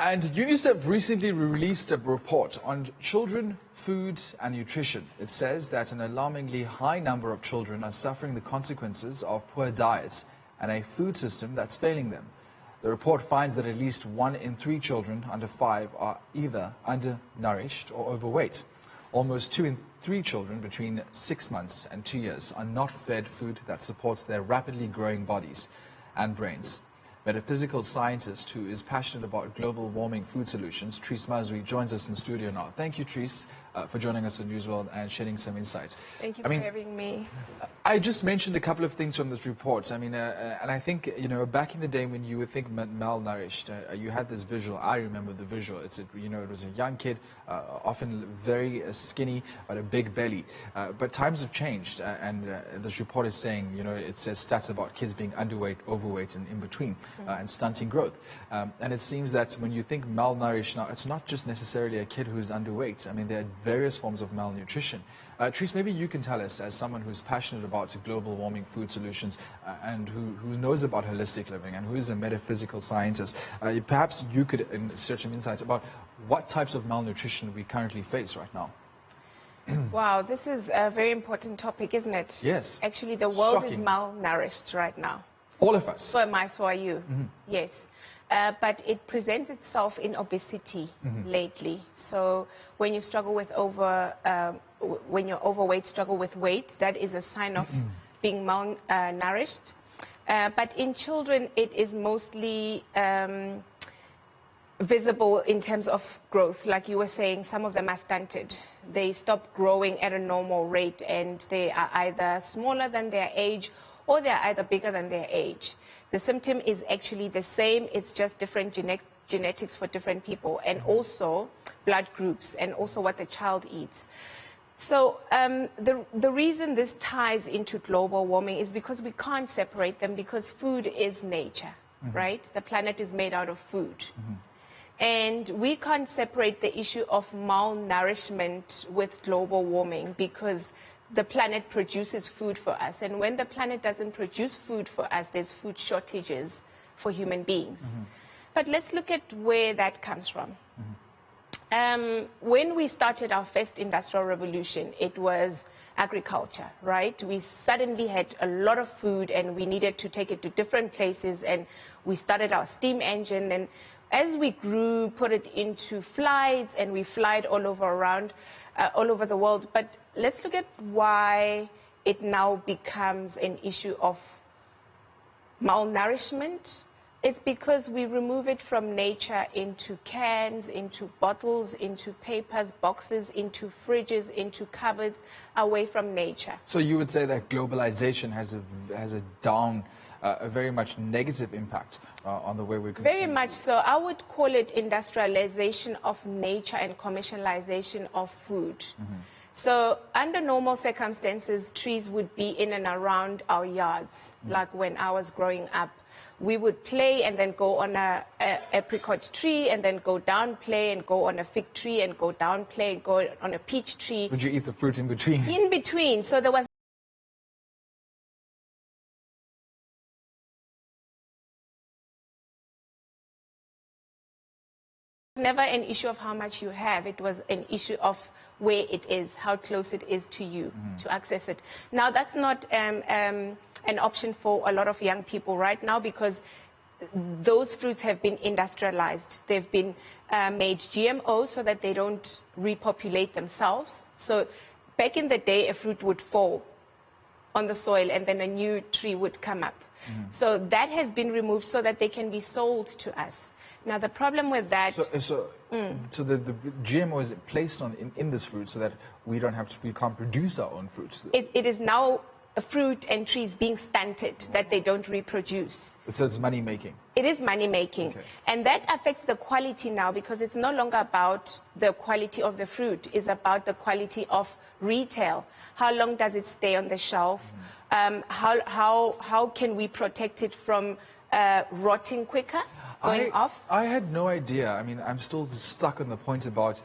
And UNICEF recently released a report on children, food and nutrition. It says that an alarmingly high number of children are suffering the consequences of poor diets and a food system that's failing them. The report finds that at least 1 in 3 children under 5 are either undernourished or overweight. Almost 2 in 3 children between 6 months and 2 years are not fed food that supports their rapidly growing bodies and brains. Metaphysical scientist who is passionate about global warming food solutions, Trice Mazwi, joins us in studio now. Thank you, Trice, for joining us on Newsworld and sharing some insights. Thank you for having me. I just mentioned a couple of things from this report. And I think, back in the day when you would think malnourished, you had this visual. I remember the visual. It was a young kid, often very skinny, but a big belly. But times have changed, and this report is saying, it says stats about kids being underweight, overweight, and in between, and stunting growth. And it seems that when you think malnourished now, it's not just necessarily a kid who's underweight. I mean, there are various forms of malnutrition. Trice, maybe you can tell us, as someone who's passionate about global warming food solutions and who knows about holistic living and who is a metaphysical scientist, perhaps you could share some insights about what types of malnutrition we currently face right now. Wow, this is a very important topic, isn't it? Yes. Actually, the world Shocking. is malnourished right now. All of us. So am I, so are you. Yes. But it presents itself in obesity lately. So when you struggle with when you're overweight, struggle with weight, that is a sign of being malnourished. But in children, it is mostly visible in terms of growth. Like you were saying, some of them are stunted. They stop growing at a normal rate, and they are either smaller than their age or they're either bigger than their age. The symptom is actually the same, it's just different genetics for different people, and also blood groups, and also what the child eats. So the reason this ties into global warming is because we can't separate them, because food is nature, right? The planet is made out of food. And we can't separate the issue of malnourishment with global warming, because the planet produces food for us. And when the planet doesn't produce food for us, there's food shortages for human beings. But let's look at where that comes from. When we started our first industrial revolution, it was agriculture, right? We suddenly had a lot of food and we needed to take it to different places, and we started our steam engine. And as we grew, put it into flights, and we flied all over the world. But let's look at why it now becomes an issue of malnourishment. It's because we remove it from nature into cans, into bottles, into papers, boxes, into fridges, into cupboards, away from nature. So you would say that globalization has a very much negative impact on the way we consume. Very much so. I would call it industrialization of nature and commercialization of food. So under normal circumstances, trees would be in and around our yards. Like when I was growing up, we would play and then go on a apricot tree, and then go down, play, and go on a fig tree, and go down, play, and go on a peach tree. Would you eat the fruit in between? In between. So there was never an issue of how much you have. It was an issue of where it is, how close it is to you to access it. Now, that's not an option for a lot of young people right now, because those fruits have been industrialized. They've been made GMO so that they don't repopulate themselves. So back in the day, a fruit would fall on the soil and then a new tree would come up. So that has been removed so that they can be sold to us. Now, the problem with that... So the GMO is placed in this fruit so that we can't produce our own fruits. It is now a fruit and trees being stunted, that they don't reproduce. So it's money making. It is money making. Okay. And that affects the quality now, because it's no longer about the quality of the fruit. It's about the quality of retail. How long does it stay on the shelf? How can we protect it from rotting quicker, going off. I had no idea. I mean, I'm still stuck on the point about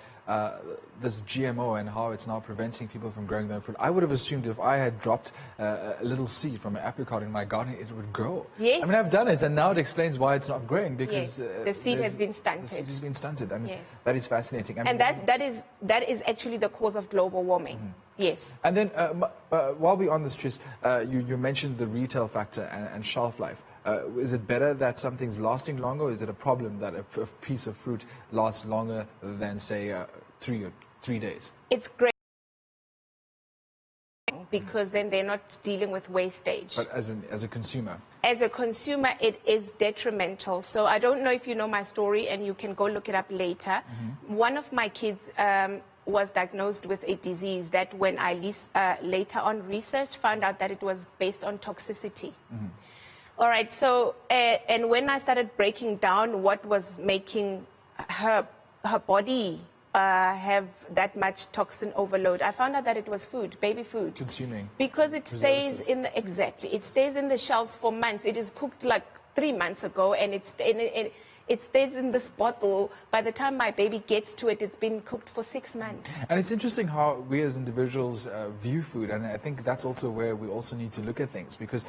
this GMO and how it's now preventing people from growing their own fruit. I would have assumed if I had dropped a little seed from an apricot in my garden, it would grow. Yes. I mean, I've done it, and now it explains why it's not growing, because Yes. The seed has been stunted. The seed has been stunted. I mean, Yes. that is fascinating. I mean, And that is actually the cause of global warming. Yes. And then, while we're on this, Trice, you mentioned the retail factor and shelf life. Is it better that something's lasting longer, or is it a problem that a piece of fruit lasts longer than, say, 3 days? It's great because then they're not dealing with wastage. But as a consumer? As a consumer, it is detrimental. So I don't know if you know my story, and you can go look it up later. One of my kids was diagnosed with a disease that, when I later on researched, found out that it was based on toxicity. All right, so, and when I started breaking down what was making her body have that much toxin overload, I found out that it was food, baby food. Consuming. Because it stays in the, exactly, it stays in the shelves for months. It is cooked like 3 months ago, and it stays in this bottle. By the time my baby gets to it, it's been cooked for 6 months. And it's interesting how we as individuals view food, and I think that's also where we also need to look at things, because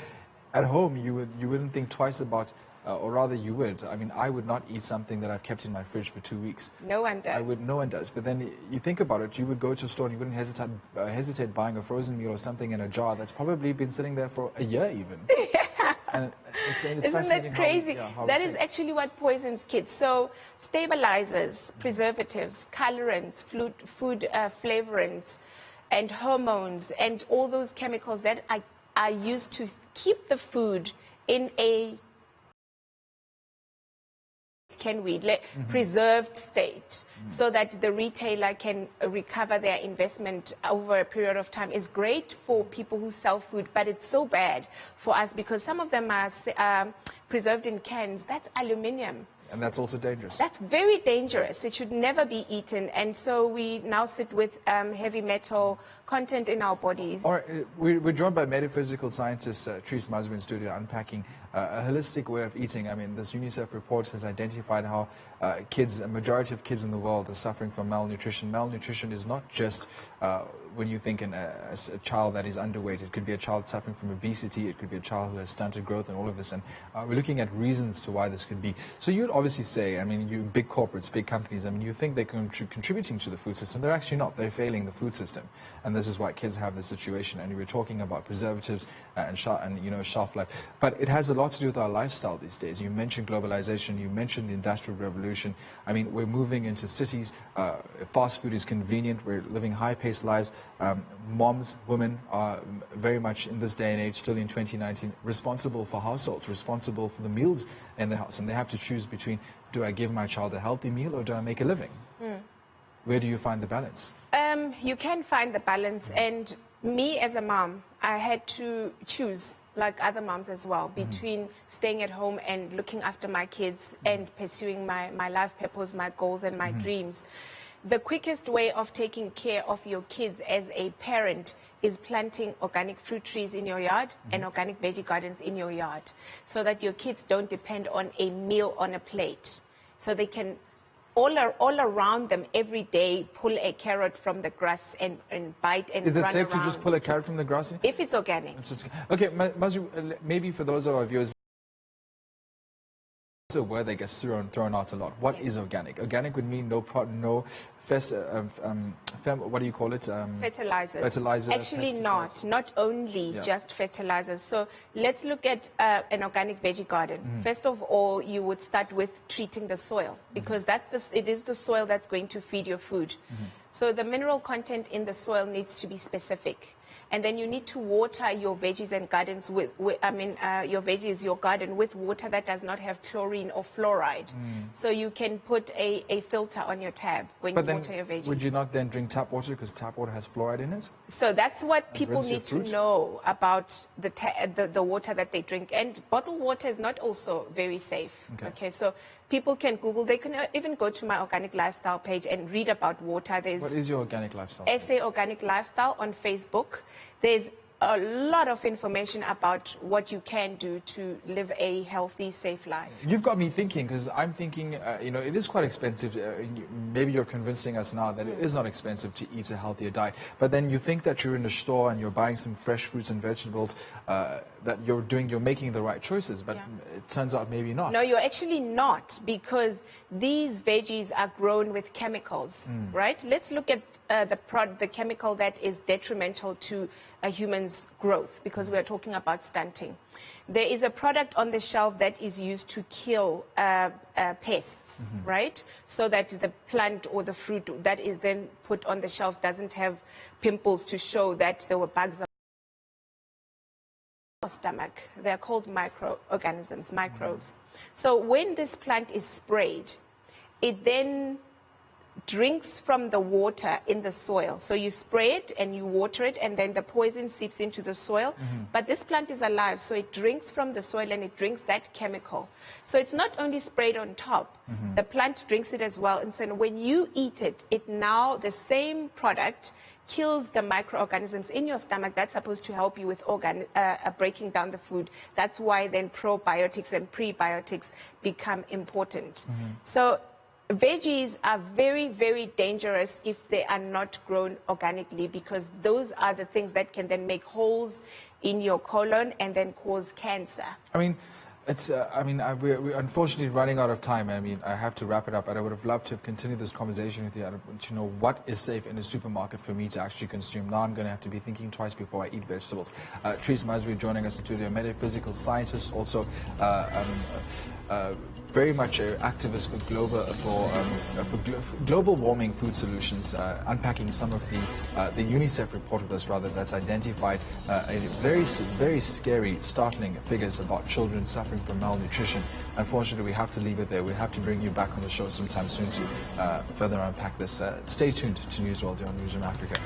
at home you wouldn't think twice about, or rather you would. I mean, I would not eat something that I've kept in my fridge for 2 weeks. No one does. No one does. But then you think about it, you would go to a store and you wouldn't hesitate buying a frozen meal or something in a jar that's probably been sitting there for a year even. And it's Isn't fascinating that crazy? how That is actually what poisons kids. So stabilizers, preservatives, colorants, food flavorants, and hormones, and all those chemicals that are used to keep the food in a preserved state, so that the retailer can recover their investment over a period of time, is great for people who sell food, but it's so bad for us because some of them are preserved in cans. That's aluminium. And that's also dangerous. That's very dangerous. It should never be eaten. And so we now sit with heavy metal content in our bodies. All right, we're joined by metaphysical scientist Trice Mazwi in studio, unpacking a holistic way of eating. I mean, this UNICEF report has identified how a majority of kids in the world are suffering from malnutrition. Malnutrition is not just when you think a child that is underweight. It could be a child suffering from obesity. It could be a child who has stunted growth and all of this. And we're looking at reasons to why this could be. So you'd obviously say, I mean, you big corporates, big companies, I mean, you think they're contributing to the food system. They're actually not. They're failing the food system. And this is why kids have this situation. And we were talking about preservatives and shelf life. But it has a lot to do with our lifestyle these days. You mentioned globalization. You mentioned the Industrial Revolution. I mean, we're moving into cities. Fast food is convenient. We're living high-paced lives. Moms, women are very much in this day and age, still in 2019, responsible for households, responsible for the meals in the house. And they have to choose between, do I give my child a healthy meal or do I make a living? Where do you find the balance? You can find the balance. And me as a mom, I had to choose, like other moms as well, between staying at home and looking after my kids and pursuing my life purpose, my goals and my dreams. The quickest way of taking care of your kids as a parent is planting organic fruit trees in your yard and organic veggie gardens in your yard, so that your kids don't depend on a meal on a plate. So they can all around them every day pull a carrot from the grass and bite and run around. Is it safe to just pull a carrot from the grass? If it's organic. Okay, Mazwi, maybe for those of our viewers, it's a word that gets thrown out a lot. What is organic? Organic would mean what do you call it? Fertilizers. Fertilizer. Actually pesticides. not only just fertilizers. So let's look at an organic veggie garden. First of all, you would start with treating the soil, because it is the soil that's going to feed your food. So the mineral content in the soil needs to be specific. And then you need to water your veggies and gardens your veggies, your garden, with water that does not have chlorine or fluoride. So you can put a filter on your tab when you water your veggies. Would you not then drink tap water, because tap water has fluoride in it? So that's what people need to know about the water that they drink. And bottled water is not also very safe. Okay, so people can Google. They can even go to my Organic Lifestyle page and read about water. What is your Organic Lifestyle? SA Organic Lifestyle on Facebook. There's a lot of information about what you can do to live a healthy, safe life. You've got me thinking, because I'm thinking, it is quite expensive. Maybe you're convincing us now that it is not expensive to eat a healthier diet. But then you think that you're in the store and you're buying some fresh fruits and vegetables, that you're making the right choices. But it turns out maybe not. No, you're actually not, because these veggies are grown with chemicals, right? Let's look at the chemical that is detrimental to a human's growth, because we're talking about stunting. There is a product on the shelf that is used to kill pests, right? So that the plant or the fruit that is then put on the shelves doesn't have pimples to show that there were bugs on the stomach. They're called microorganisms, microbes. So when this plant is sprayed, it then drinks from the water in the soil. So you spray it and you water it, and then the poison seeps into the soil. But this plant is alive, so it drinks from the soil and it drinks that chemical. So it's not only sprayed on top, the plant drinks it as well. And so when you eat it, the same product kills the microorganisms in your stomach that's supposed to help you with breaking down the food. That's why then probiotics and prebiotics become important. So veggies are very, very dangerous if they are not grown organically, because those are the things that can then make holes in your colon and then cause cancer. I mean, we're unfortunately running out of time. I mean, I have to wrap it up, but I would have loved to have continued this conversation with you to know what is safe in a supermarket for me to actually consume. Now I'm going to have to be thinking twice before I eat vegetables. Trice Mazwi joining us in studio, a metaphysical scientist, also very much an activist for global warming food solutions, unpacking some of the UNICEF report with us, rather, that's identified very, very scary, startling figures about children suffering from malnutrition. Unfortunately, we have to leave it there. We have to bring you back on the show sometime soon to further unpack this. Stay tuned to Newsworld here on Newsroom Africa.